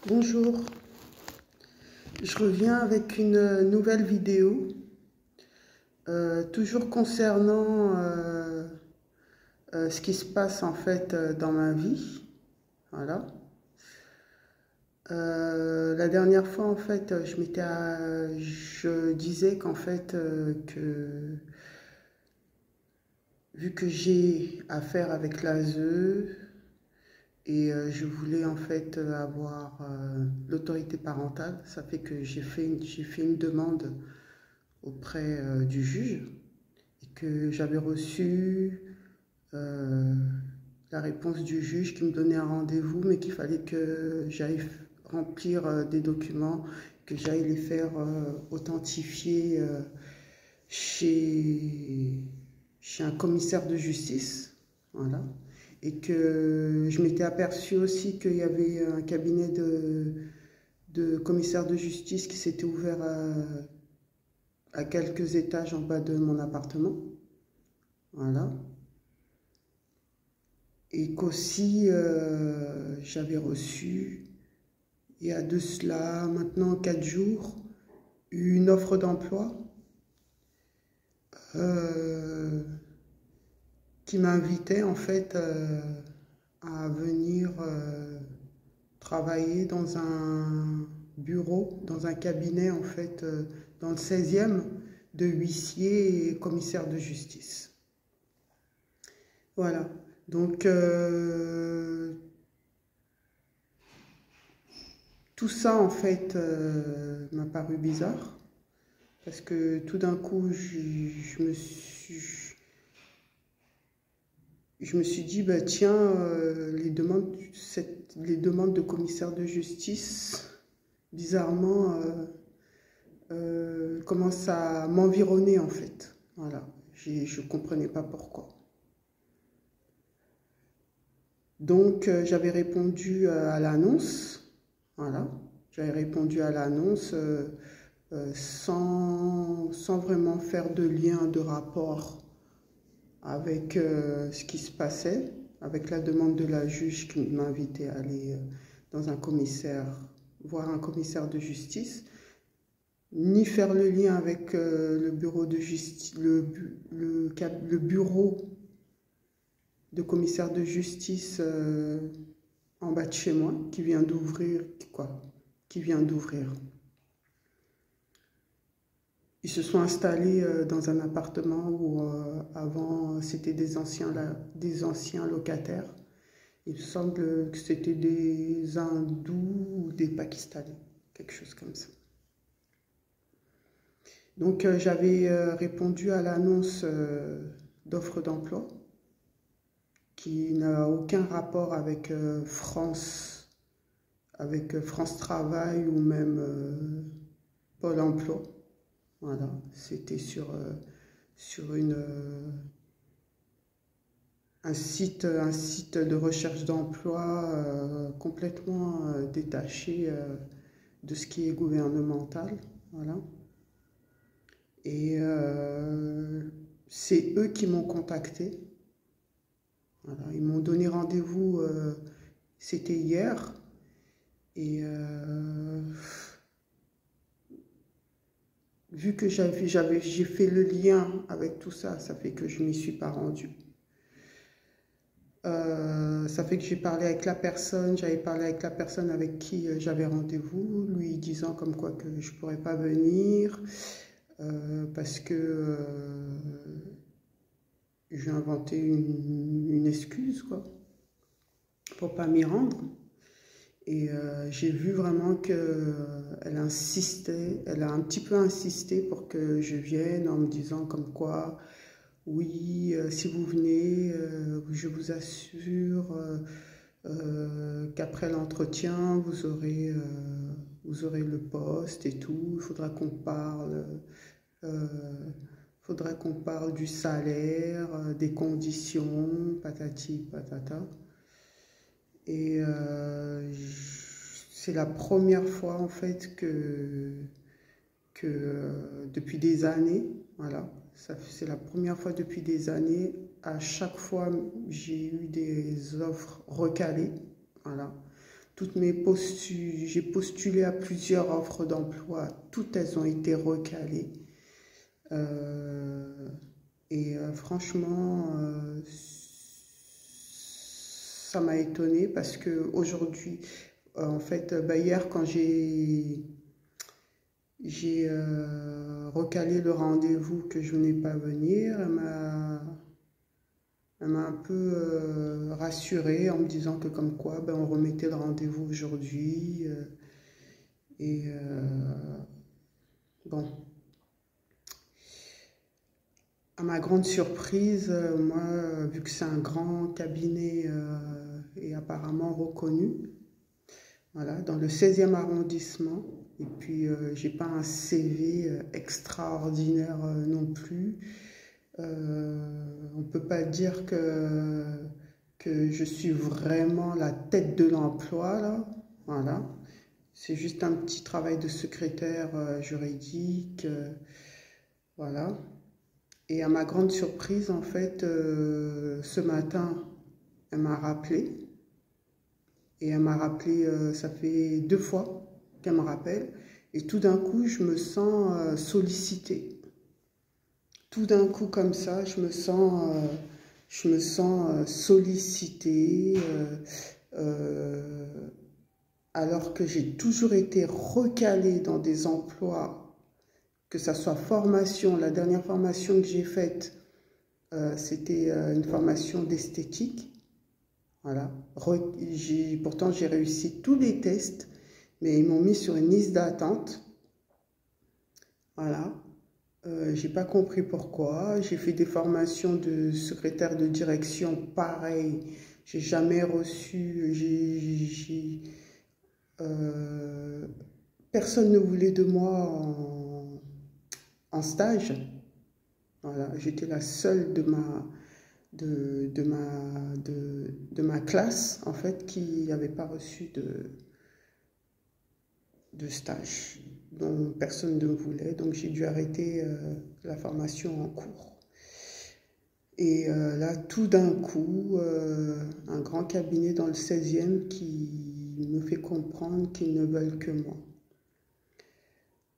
Bonjour, je reviens avec une nouvelle vidéo, toujours concernant ce qui se passe en fait dans ma vie. Voilà. La dernière fois en fait, je disais qu'en fait vu que j'ai affaire avec l'ASE et je voulais en fait avoir l'autorité parentale, ça fait que j'ai fait une demande auprès du juge et que j'avais reçu euh, la réponse du juge qui me donnait un rendez-vous, mais qu'il fallait que j'aille remplir des documents, que j'aille les faire authentifier chez, chez un commissaire de justice. Voilà. Et que je m'étais aperçu aussi qu'il y avait un cabinet de commissaire de justice qui s'était ouvert à quelques étages en bas de mon appartement. Voilà. Et qu'aussi j'avais reçu, il y a de cela maintenant 4 jours, une offre d'emploi euh, qui m'invitait en fait à venir travailler dans un bureau, dans un cabinet en fait, dans le 16e de huissier et commissaire de justice. Voilà. Donc, tout ça, en fait, m'a paru bizarre. Parce que tout d'un coup, je me suis dit, bah, tiens, les demandes de commissaire de justice, bizarrement, commencent à m'environner, en fait. Voilà. Je ne comprenais pas pourquoi. Donc, j'avais répondu à l'annonce. Voilà. J'avais répondu à l'annonce sans vraiment faire de lien, de rapport avec ce qui se passait, avec la demande de la juge qui m'invitait à aller dans un commissaire, voir un commissaire de justice, ni faire le lien avec le bureau de justice, le bureau de commissaire de justice en bas de chez moi, qui vient d'ouvrir, qui vient d'ouvrir. Ils se sont installés dans un appartement où avant c'était des anciens locataires. Il me semble que c'était des hindous ou des pakistanais, quelque chose comme ça. Donc j'avais répondu à l'annonce d'offre d'emploi qui n'a aucun rapport avec avec France Travail ou même Pôle Emploi. Voilà, c'était sur un site de recherche d'emploi complètement détaché de ce qui est gouvernemental. Voilà. Et c'est eux qui m'ont contacté. Voilà. Ils m'ont donné rendez-vous, c'était hier. Et vu que j'ai fait le lien avec tout ça, ça fait que je ne m'y suis pas rendue. Ça fait que j'ai parlé avec la personne, j'avais parlé avec la personne avec qui j'avais rendez-vous, lui disant comme quoi que je ne pourrais pas venir parce que j'ai inventé une excuse quoi, pour ne pas m'y rendre. Et j'ai vu vraiment qu'elle insistait, elle a un petit peu insisté pour que je vienne en me disant comme quoi, oui, si vous venez, je vous assure qu'après l'entretien, vous aurez le poste et tout. Il faudra qu'on parle du salaire, des conditions, patati patata. Et c'est la première fois en fait que depuis des années, voilà, c'est la première fois depuis des années, à chaque fois j'ai eu des offres recalées, voilà. j'ai postulé à plusieurs offres d'emploi, toutes elles ont été recalées. Franchement, ça m'a étonnée parce que aujourd'hui, en fait, hier quand j'ai recalé le rendez-vous que je venais pas venir, elle m'a un peu rassurée en me disant que comme quoi, ben, on remettait le rendez-vous aujourd'hui. Bon, à ma grande surprise, moi, vu que c'est un grand cabinet et apparemment reconnu, voilà, dans le 16e arrondissement, et puis j'ai pas un CV extraordinaire non plus. On peut pas dire que je suis vraiment la tête de l'emploi, là. Voilà. C'est juste un petit travail de secrétaire juridique. Voilà. Et à ma grande surprise, en fait, ce matin, elle m'a rappelé. Et elle m'a rappelé, ça fait 2 fois qu'elle me rappelle. Et tout d'un coup, je me sens sollicitée. Tout d'un coup, comme ça, je me sens sollicitée. Alors que j'ai toujours été recalée dans des emplois, que ça soit formation. La dernière formation que j'ai faite, c'était une formation d'esthétique. Voilà. Pourtant, j'ai réussi tous les tests, mais ils m'ont mis sur une liste d'attente. Voilà. J'ai pas compris pourquoi. J'ai fait des formations de secrétaire de direction, pareil. J'ai jamais reçu. Personne ne voulait de moi en stage. Voilà. J'étais la seule de ma classe, en fait, qui n'avait pas reçu de stage, dont personne ne voulait. Donc, j'ai dû arrêter la formation en cours. Et là, tout d'un coup, un grand cabinet dans le 16e qui me fait comprendre qu'ils ne veulent que moi.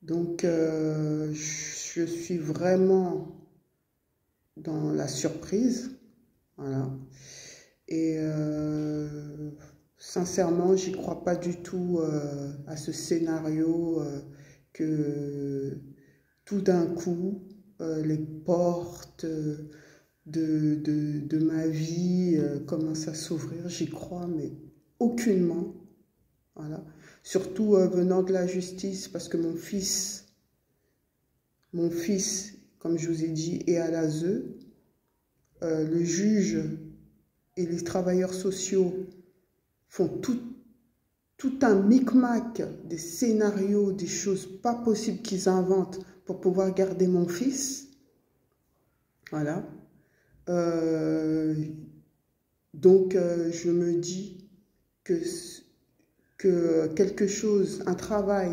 Donc, je suis vraiment dans la surprise. Voilà. Et sincèrement, j'y crois pas du tout à ce scénario que tout d'un coup, les portes de ma vie commencent à s'ouvrir. J'y crois, mais aucunement. Voilà. Surtout venant de la justice, parce que mon fils, comme je vous ai dit, est à l'ASE. Le juge et les travailleurs sociaux font tout un micmac, des scénarios, des choses pas possibles qu'ils inventent pour pouvoir garder mon fils. Voilà. Donc, je me dis que quelque chose, un travail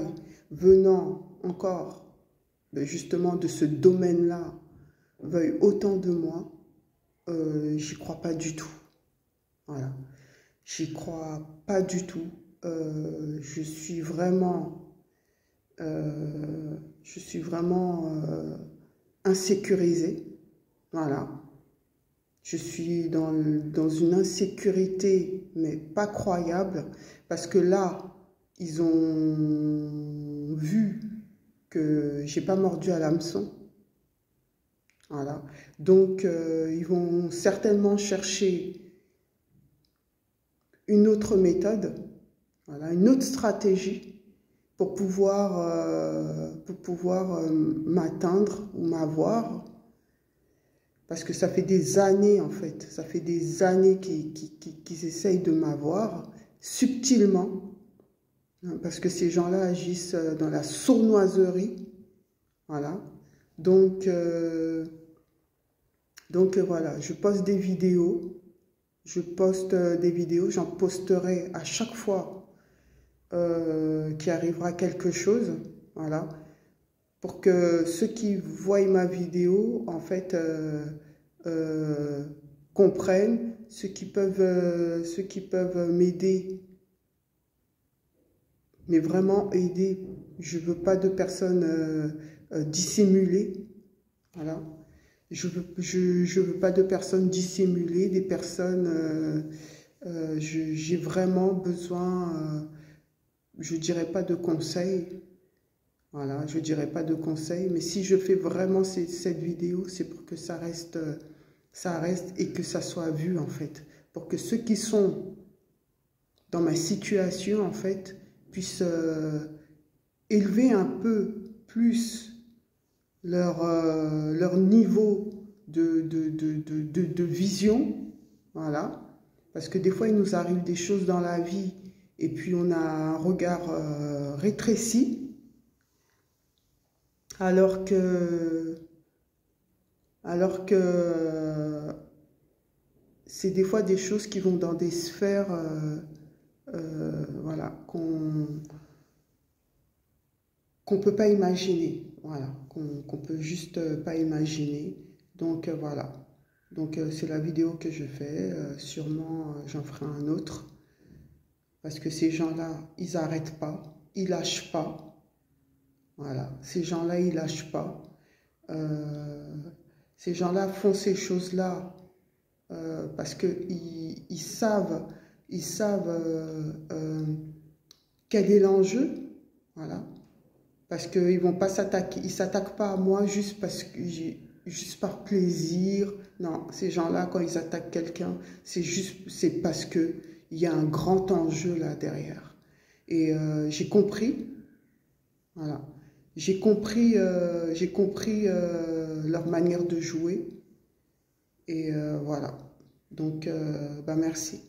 venant encore justement de ce domaine-là, veuille autant de moi, j'y crois pas du tout. Voilà. J'y crois pas du tout. Je suis vraiment insécurisée. Voilà. Je suis dans une insécurité, mais pas croyable, parce que là, ils ont vu que j'ai pas mordu à l'hameçon. Voilà. Donc, ils vont certainement chercher une autre méthode, voilà, une autre stratégie pour pouvoir m'atteindre ou m'avoir. Parce que ça fait des années, en fait, ça fait des années qu'ils essayent de m'avoir subtilement, hein, parce que ces gens-là agissent dans la sournoiserie. Voilà. Donc voilà, je poste des vidéos. J'en posterai à chaque fois qu'il arrivera quelque chose. Voilà. Pour que ceux qui voient ma vidéo, en fait, comprennent, ceux qui peuvent m'aider mais vraiment aider. Je veux pas de personnes dissimulées. Voilà. Je veux pas de personnes dissimulées, des personnes... j'ai vraiment besoin, je dirais pas de conseils. Voilà, je dirais pas de conseils, mais si je fais vraiment cette vidéo, c'est pour que ça reste et que ça soit vu en fait. Pour que ceux qui sont dans ma situation en fait puissent élever un peu plus leur niveau de vision. Voilà. Parce que des fois, il nous arrive des choses dans la vie et puis on a un regard rétréci. Alors que c'est des fois des choses qui vont dans des sphères voilà, qu'on peut pas imaginer, voilà, qu'on peut juste pas imaginer. Donc voilà. Donc c'est la vidéo que je fais. Sûrement j'en ferai un autre. Parce que ces gens-là, ils n'arrêtent pas, ils lâchent pas. Voilà, ces gens-là, ils lâchent pas. Ces gens-là font ces choses-là parce qu'ils savent, quel est l'enjeu. Voilà. Parce qu'ils vont pas s'attaquer, ils s'attaquent pas à moi juste parce que juste par plaisir. Non, ces gens-là, quand ils attaquent quelqu'un, c'est parce que il y a un grand enjeu là derrière. Et j'ai compris, voilà, j'ai compris leur manière de jouer. Et voilà. Donc, bah merci.